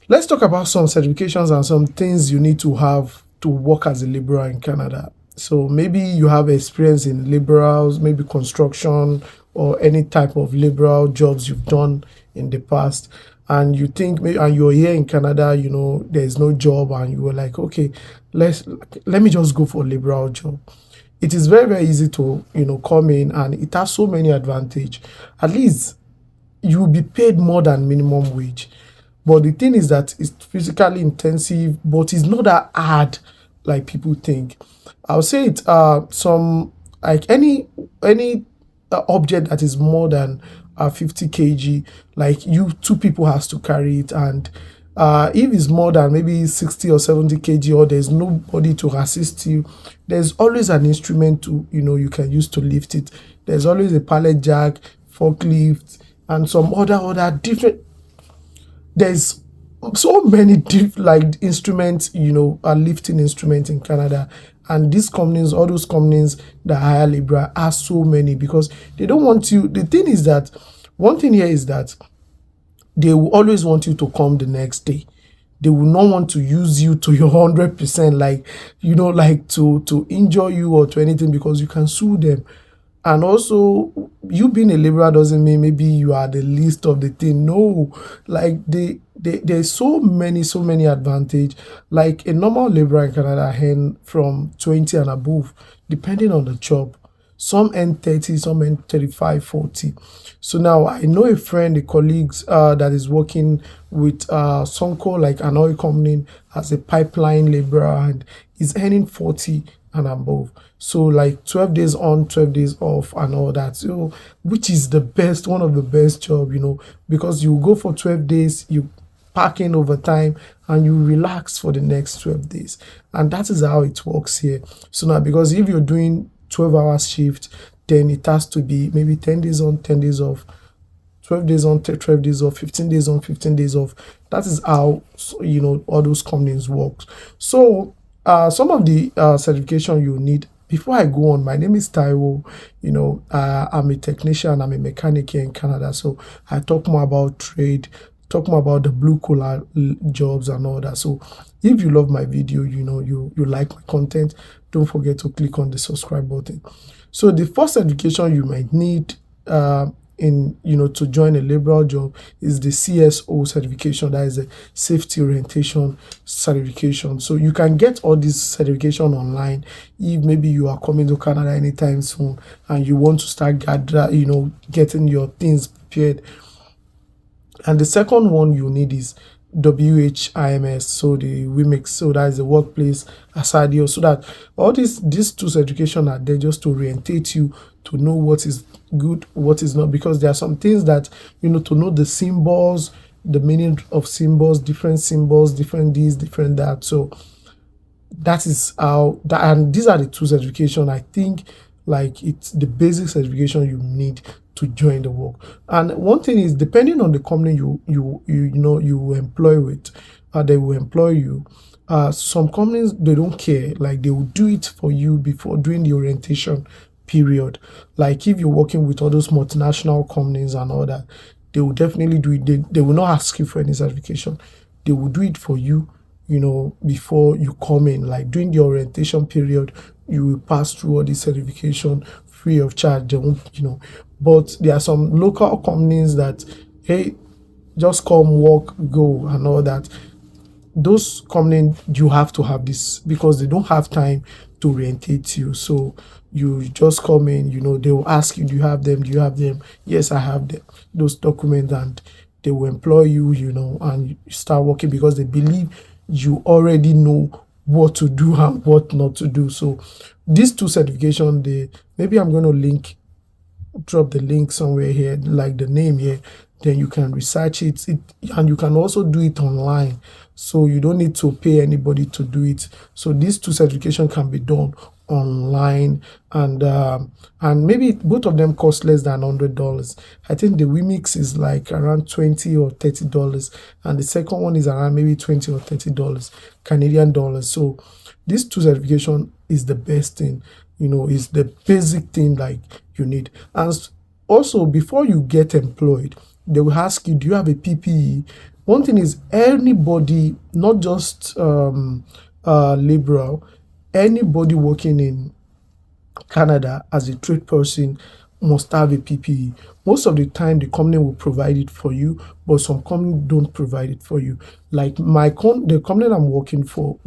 Let's talk about some certifications and some things you need to have to work as a laborer in Canada. So maybe you have experience in laborers, maybe construction or any type of laboral jobs you've done in the past, and you think maybe and you're here in Canada, there's no job, and you were like, okay, let's let me just go for a laboral job. It is very, very easy to come in, and it has so many advantage. At least you will be paid more than minimum wage. But the thing is that it's physically intensive, but it's not that hard like people think. I'll say it some like any object that is more than 50 kg, like you two people has to carry it, and if it's more than maybe 60 or 70 kg, or there's nobody to assist you, there's always an instrument to you can use to lift it. There's always a pallet jack, forklift, and some other different. There's so many like instruments, lifting instruments in Canada. And these companies, all those companies that hire labor, are so many because they don't want you. The thing is that one thing here is that they will always want you to come the next day. They will not want to use you to your 100%, like like to injure you or to anything, because you can sue them. And also, you being a laborer doesn't mean maybe you are the least of the thing. No, like there's so many advantage. Like a normal laborer in Canada earn from 20 and above, depending on the job. Some earn 30, some earn 35, 40. So now I know a friend, a colleagues that is working with Sonko, like an oil company, as a pipeline laborer, and is earning 40 and above. So like 12 days on, 12 days off, and all that. So which is the best, one of the best job, because you go for 12 days, you pack in overtime, and you relax for the next 12 days. And that is how it works here. So now, because if you're doing 12 hours shift, then it has to be maybe 10 days on, 10 days off, 12 days on, 12 days off, 15 days on, 15 days off. That is how all those companies work. So some of the certification you need. Before I go on, my name is Taiwo. I'm a technician, I'm a mechanic here in Canada. So I talk more about trade, talk more about the blue collar jobs and all that. So if you love my video, you like my content, don't forget to click on the subscribe button. So the first certification you might need in to join a laboral job is the CSO certification. That is a safety orientation certification. So you can get all this certification online if maybe you are coming to Canada anytime soon and you want to start getting your things prepared. And the second one you need is WHIMS, so the WIMIX, so that is the workplace ASADIO, so that all these two certifications are there just to orientate you to know what is good, what is not, because there are some things that to know the symbols, the meaning of symbols, different this, different that. So that is how that, and these are the two certifications I think, like it's the basic certification you need to join the work. And one thing is, depending on the company you employ with, they will employ you. Some companies, they don't care, like they will do it for you before doing the orientation period. Like if you're working with all those multinational companies and all that, they will definitely do it. They will not ask you for any certification. They will do it for you, before you come in. Like during the orientation period, you will pass through all the certification free of charge. They won't, but there are some local companies that, hey, just come, work, go, and all that. Those companies, you have to have this because they don't have time to orientate you. So you just come in, they will ask you, do you have them? Do you have them? Yes, I have them, those documents, and they will employ you, and you start working because they believe you already know what to do and what not to do. So these two certifications, maybe I'm going to drop the link somewhere here, like the name here, then you can research it, and you can also do it online, so you don't need to pay anybody to do it. So these two certifications can be done online, and maybe both of them cost less than $100. I think the Wimix is like around $20 or $30, and the second one is around maybe $20 or $30 Canadian dollars. So this two certification is the best thing, is the basic thing like you need. And also, before you get employed, they will ask you, do you have a PPE? one thing is anybody, not just liberal, anybody working in Canada as a trade person must have a PPE. Most of the time, the company will provide it for you, but some companies don't provide it for you. Like the company I'm working for,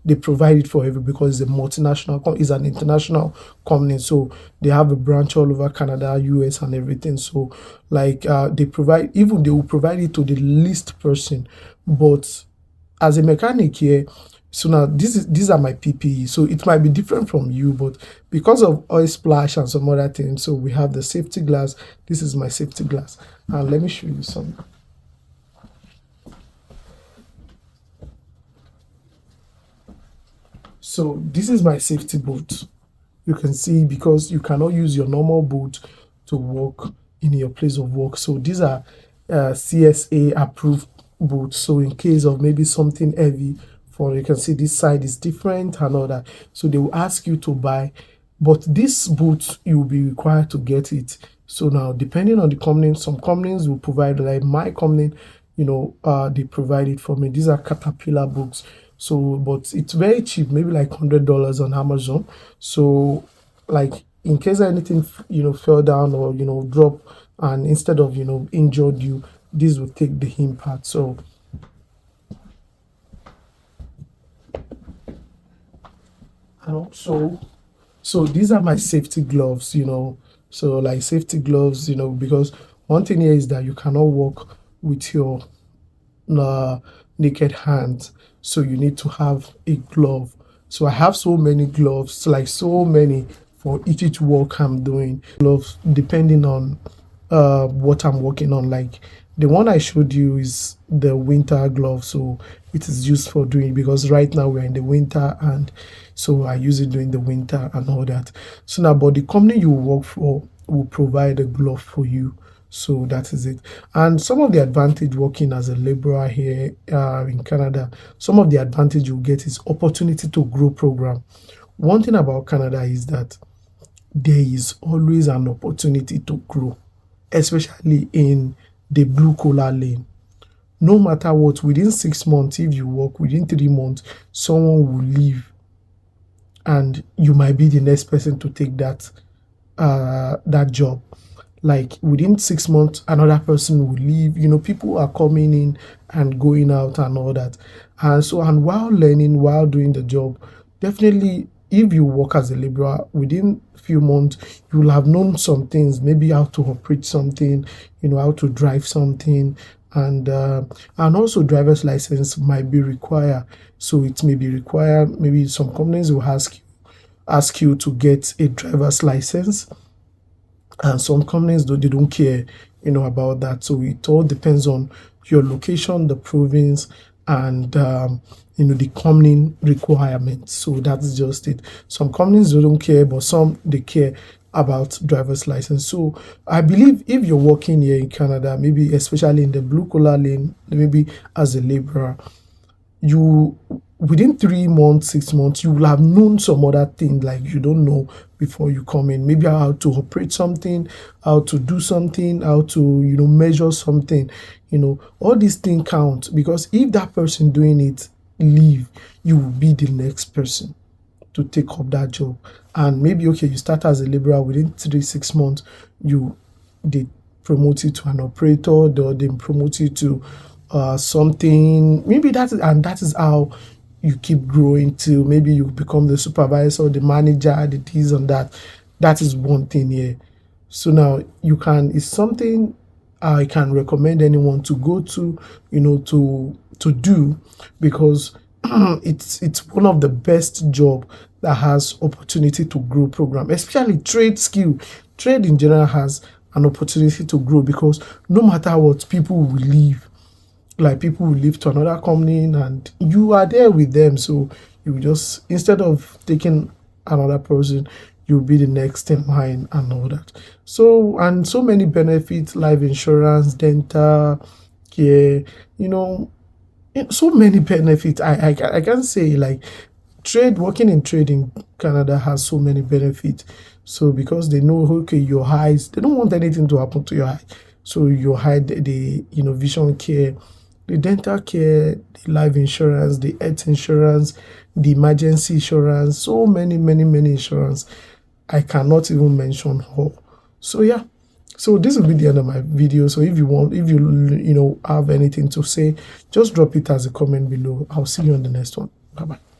they provide it for every because it's a multinational, it's an international company, so they have a branch all over Canada, US, and everything. So, like, they will provide it to the least person, but as a mechanic here, so now these are my PPE. So it might be different from you, but because of oil splash and some other things, so we have the safety glass. This is my safety glass. And let me show you some. So this is my safety boot. You can see because you cannot use your normal boot to work in your place of work. So these are CSA approved boots. So in case of maybe something heavy, for you can see this side is different and all that. So they will ask you to buy, but this boot you will be required to get it. So now depending on the company, some companies will provide, like my company, they provide it for me. These are Caterpillar books. So, but it's very cheap, maybe like $100 on Amazon. So, like in case anything, fell down or drop, and instead of injured you, this will take the impact. So, and also, so these are my safety gloves. So like safety gloves, because one thing here is that you cannot walk with your uh, naked hands, so you need to have a glove. So I have so many gloves, like so many for each work I'm doing. Gloves depending on what I'm working on. Like the one I showed you is the winter glove, so it is used for doing, because right now we're in the winter, and so I use it during the winter and all that. So now, but the company you work for will provide a glove for you. So that is it. And some of the advantage working as a laborer here in Canada, some of the advantage you get is opportunity to grow program. One thing about Canada is that there is always an opportunity to grow, especially in the blue collar lane. No matter what, within 6 months, if you work, within 3 months, someone will leave, and you might be the next person to take that job. Like within 6 months, another person will leave. People are coming in and going out and all that. And so, and while learning, while doing the job, definitely, if you work as a laborer, within few months, you will have known some things, maybe how to operate something, how to drive something, and also driver's license might be required. So it may be required. Maybe some companies will ask you to get a driver's license, and some companies they don't care about that. So it all depends on your location, the province, and the company requirements. So that's just it. Some companies they don't care, but some they care about driver's license. So I believe if you're working here in Canada, maybe especially in the blue collar lane, maybe as a laborer, you within 3 months, 6 months, you will have known some other thing like you don't know before you come in. Maybe how to operate something, how to do something, how to measure something. All these things count, because if that person doing it leave, you will be the next person to take up that job. And maybe okay, you start as a laborer, within 3 6 months, they promote you to an operator, or they promote you to something. Maybe that is how you keep growing till maybe you become the supervisor, the manager, the this and that. That is one thing here. So now it's something I can recommend anyone to go to, to do, because it's one of the best job that has opportunity to grow program, especially trade skill. Trade in general has an opportunity to grow, because no matter what, people will leave. Like people will leave to another company, and you are there with them. So you just, instead of taking another person, you'll be the next in line and all that. So, and so many benefits: life insurance, dental care, so many benefits. I can say, like, working in trade in Canada has so many benefits. So because they know, okay, your eyes, they don't want anything to happen to your eye. So your eye, the vision care, the dental care, the life insurance, the health insurance, the emergency insurance, so many, many, many insurance. I cannot even mention all. So yeah, so this will be the end of my video. So if you want, if you have anything to say, just drop it as a comment below. I'll see you on the next one. Bye bye.